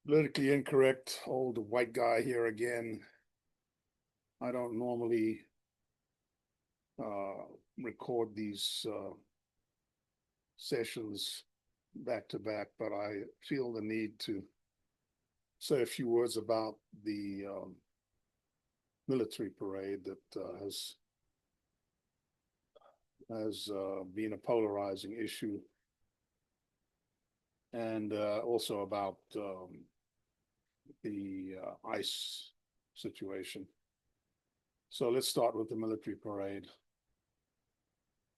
Politically incorrect old white guy here again. I don't normally uh, record these sessions back to back, but I feel the need to say a few words about the military parade that has been a polarizing issue, and also about the ICE situation. So let's start with the military parade.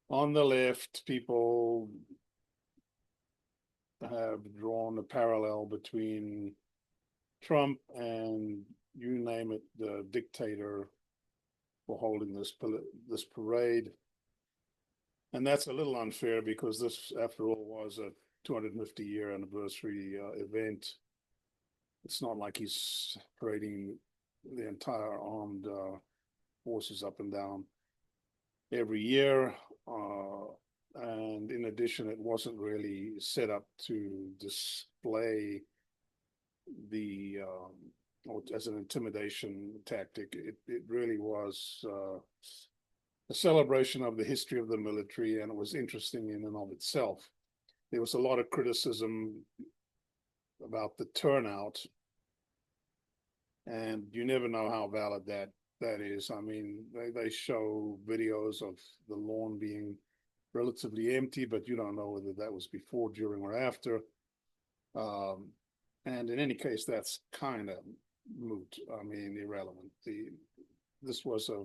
On the left, people have drawn a parallel between Trump and you name it, the dictator for holding this parade. And that's a little unfair because this, after all, was a 250-year anniversary event. It's not like he's parading the entire armed forces up and down every year. And in addition, it wasn't really set up to display the as an intimidation tactic. It really was a celebration of the history of the military, and it was interesting in and of itself. There was a lot of criticism about the turnout, and you never know how valid that is. I mean, they show videos of the lawn being relatively empty, but you don't know whether that was before, during, or after. And in any case, that's kind of moot. I mean, irrelevant. This was a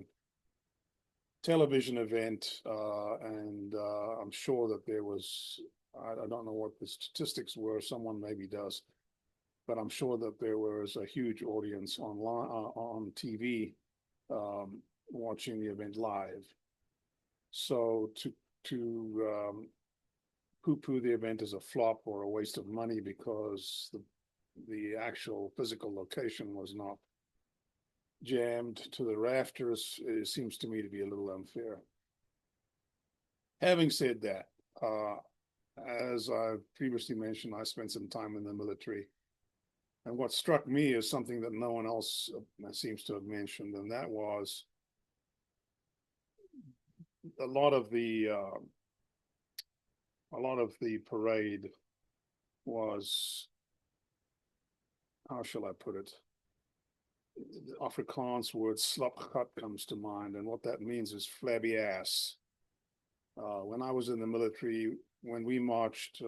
television event, and I'm sure that there was, I don't know what the statistics were, someone maybe does, but I'm sure that there was a huge audience online, on TV, watching the event live. So to poo-poo the event as a flop or a waste of money because the actual physical location was not jammed to the rafters, it seems to me to be a little unfair. Having said that, as I've previously mentioned, I spent some time in the military. And what struck me is something that no one else seems to have mentioned, and that was a lot of the parade was, how shall I put it? The Afrikaans word slapgat comes to mind, and what that means is flabby ass. When I was in the military, when we marched,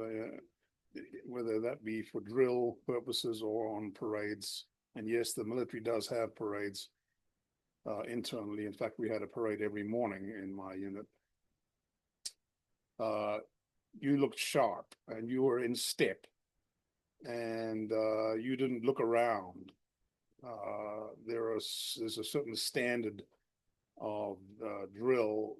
whether that be for drill purposes or on parades, and yes, the military does have parades internally. In fact, we had a parade every morning in my unit. You looked sharp and you were in step, and you didn't look around. There's a certain standard of drill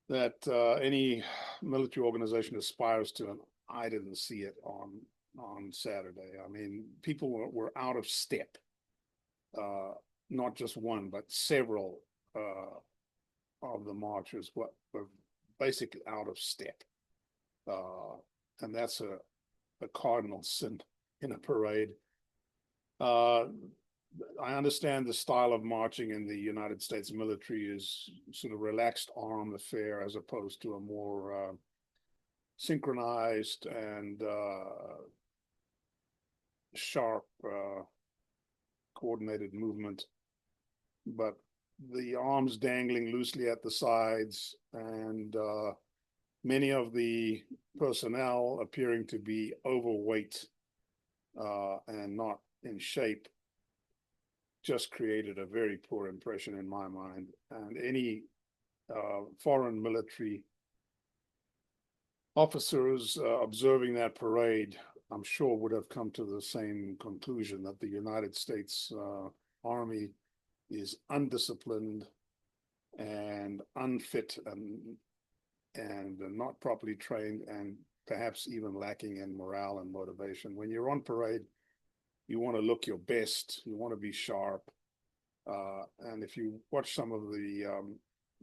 that any military organization aspires to, and I didn't see it on Saturday. I mean, people were out of step, not just one, but several of the marchers were basically out of step, and that's a cardinal sin in a parade. I understand the style of marching in the United States military is sort of relaxed arm affair as opposed to a more synchronized and sharp, coordinated movement. But the arms dangling loosely at the sides and many of the personnel appearing to be overweight and not in shape just created a very poor impression in my mind. And any foreign military officers observing that parade, I'm sure, would have come to the same conclusion that the United States Army is undisciplined and unfit and not properly trained, and perhaps even lacking in morale and motivation. When you're on parade, you want to look your best, you want to be sharp. And if you watch some of the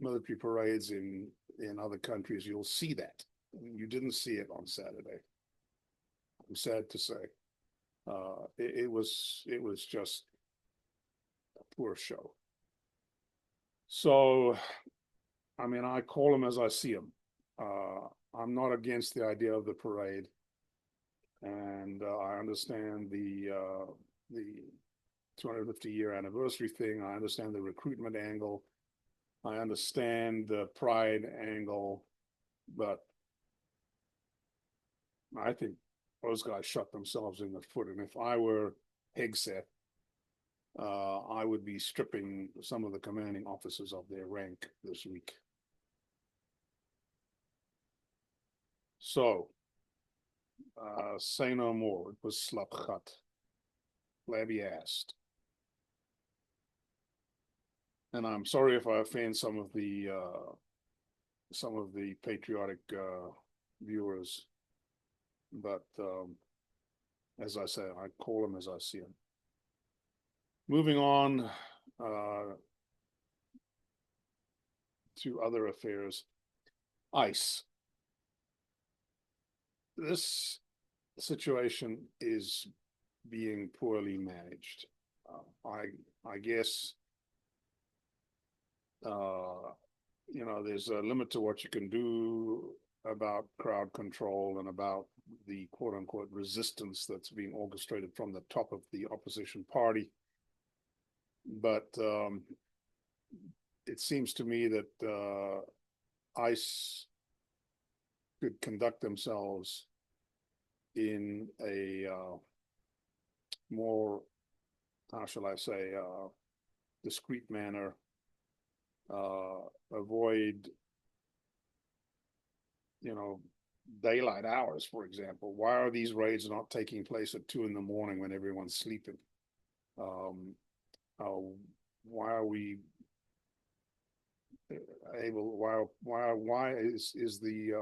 military parades in other countries, you'll see that. You didn't see it on Saturday. I'm sad to say. It was just a poor show. So, I mean, I call them as I see them. I'm not against the idea of the parade, and I understand the 250-year anniversary thing. I understand the recruitment angle. I understand the pride angle, but I think those guys shot themselves in the foot. And if I were Hegseth, I would be stripping some of the commanding officers of their rank this week. So, say no more. It was slapchat, flabby-assed. And I'm sorry if I offend some of the patriotic viewers, but as I say, I call them as I see them. Moving on to other affairs. ICE. This situation is being poorly managed. I guess there's a limit to what you can do about crowd control and about the quote unquote resistance that's being orchestrated from the top of the opposition party. But it seems to me that ICE could conduct themselves in a more, how shall I say, discreet manner, avoid, daylight hours, for example. Why are these raids not taking place at 2 a.m. when everyone's sleeping? Why are we able? Why is the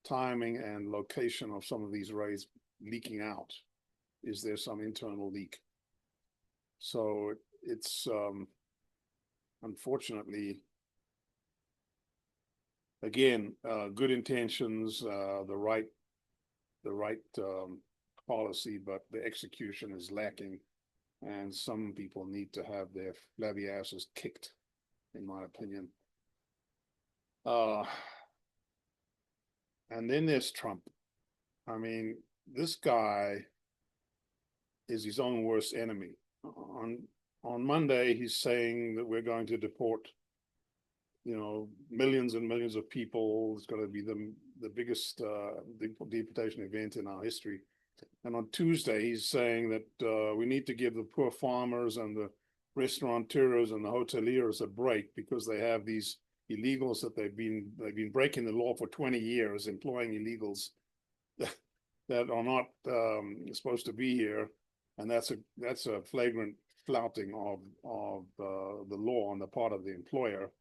timing and location of some of these raids leaking out? Is there some internal leak? So it's unfortunately, again, good intentions, the right policy, but the execution is lacking, and some people need to have their flabby asses kicked, in my opinion. And then there's Trump. I mean, this guy is his own worst enemy. On Monday, he's saying that we're going to deport, millions and millions of people. It's going to be the biggest deportation event in our history. And on Tuesday, he's saying that we need to give the poor farmers and the restaurateurs and the hoteliers a break because they have these illegals that they've been breaking the law for 20 years, employing illegals that are not supposed to be here, and that's a flagrant flouting of the law on the part of the employer.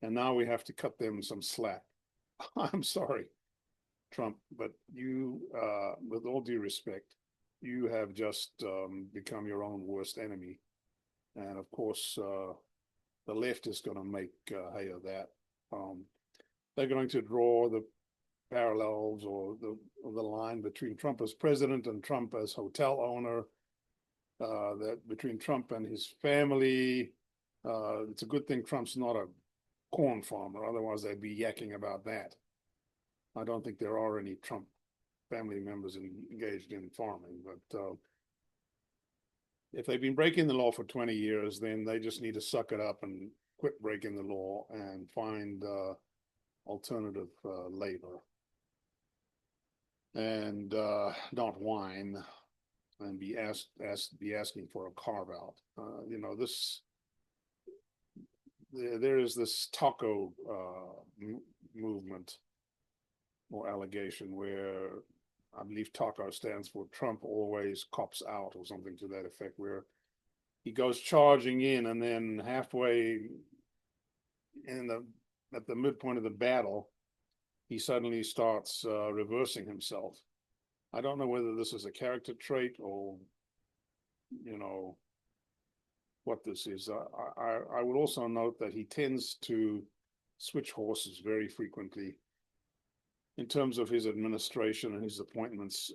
And now we have to cut them some slack. I'm sorry, Trump, but you, with all due respect, you have just become your own worst enemy. And of course, the left is going to make hay of that. They're going to draw the parallels or the line between Trump as president and Trump as hotel owner, that between Trump and his family. It's a good thing Trump's not a corn farmer, otherwise they'd be yakking about that. I don't think there are any Trump family members engaged in farming, but if they've been breaking the law for 20 years, then they just need to suck it up and quit breaking the law and find alternative labor and not whine and be asking for a carve out. There is this taco movement or allegation where I believe TACO stands for Trump always cops out or something to that effect, where he goes charging in and then halfway at the midpoint of the battle, he suddenly starts reversing himself. I don't know whether this is a character trait or, what this is. I would also note that he tends to switch horses very frequently. in terms of his administration and his appointments,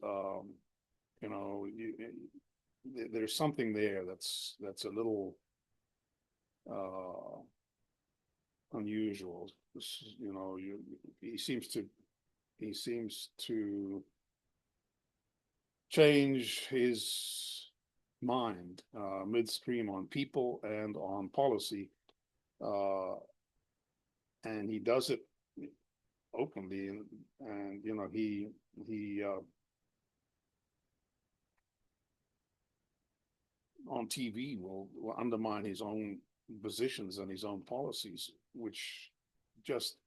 there's something there that's a little uh, unusual. He seems to change his mind midstream on people and on policy, uh, and he does it openly, and he on TV will undermine his own positions and his own policies, which just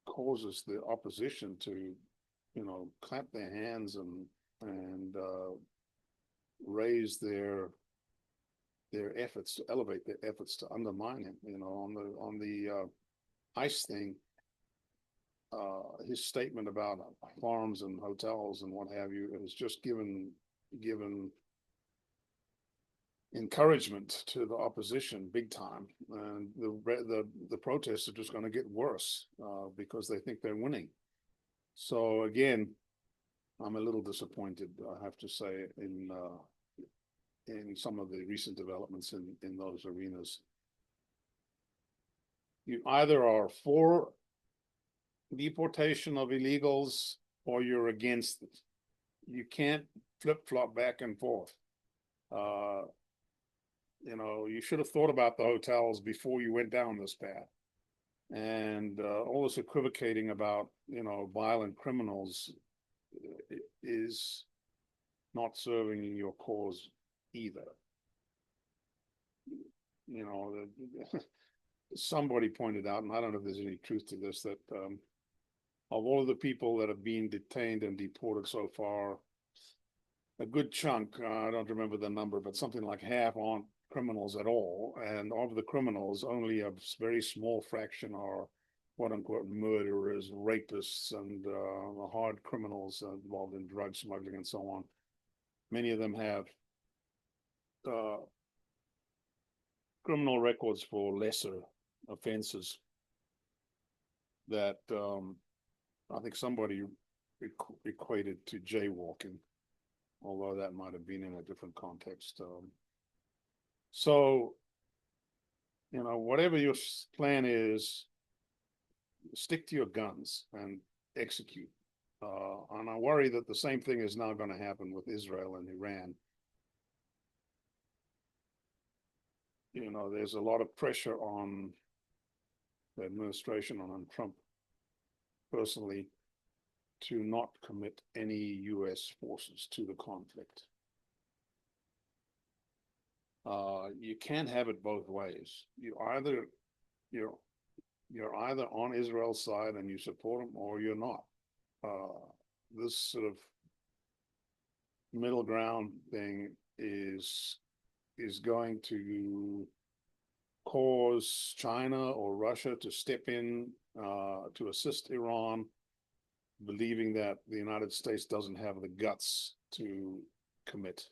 causes the opposition to, clap their hands and raise their efforts to elevate their efforts to undermine him. On the ICE thing, his statement about farms and hotels and what have you has just given encouragement to the opposition big time, and the protests are just going to get worse because they think they're winning. So again, I'm a little disappointed, I have to say, in some of the recent developments in those arenas. You either are for deportation of illegals or you're against it. You can't flip-flop back and forth. You should have thought about the hotels before you went down this path. And all this equivocating about, violent criminals is not serving your cause either. Somebody pointed out, and I don't know if there's any truth to this, that of all of the people that have been detained and deported so far, a good chunk, I don't remember the number, but something like half aren't criminals at all. And of the criminals, only a very small fraction are quote unquote murderers, rapists, and hard criminals involved in drug smuggling and so on. Many of them have criminal records for lesser offenses that I think somebody equated to jaywalking, although that might have been in a different context. So, whatever your plan is, stick to your guns and execute. And I worry that the same thing is now going to happen with Israel and Iran. There's a lot of pressure on the administration, on Trump personally, to not commit any U.S. forces to the conflict. You can't have it both ways. You're either on Israel's side and you support them, or you're not. This sort of middle ground thing is going to cause China or Russia to step in to assist Iran, believing that the United States doesn't have the guts to commit.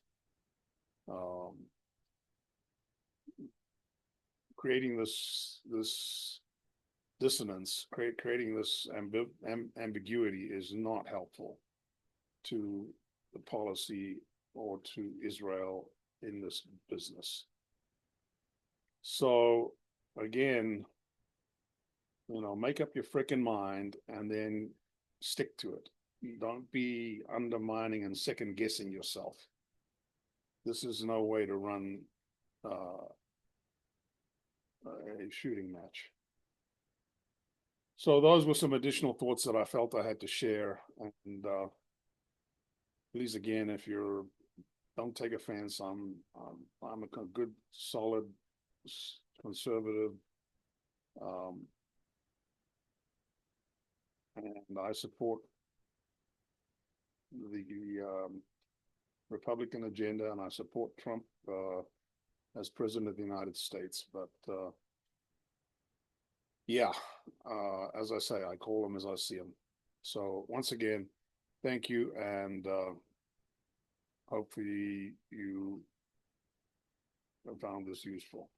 Creating this dissonance, creating this ambiguity is not helpful to the policy or to Israel in this business. So again, make up your freaking mind and then stick to it. Don't be undermining and second guessing yourself. This is no way to run a shooting match. So those were some additional thoughts that I felt I had to share. And please, again, if you're, don't take offense. I'm a good, solid, conservative, and I support the Republican agenda, and I support Trump as president of the United States. But yeah, as I say, I call them as I see them. So once again, thank you, and hopefully you have found this useful.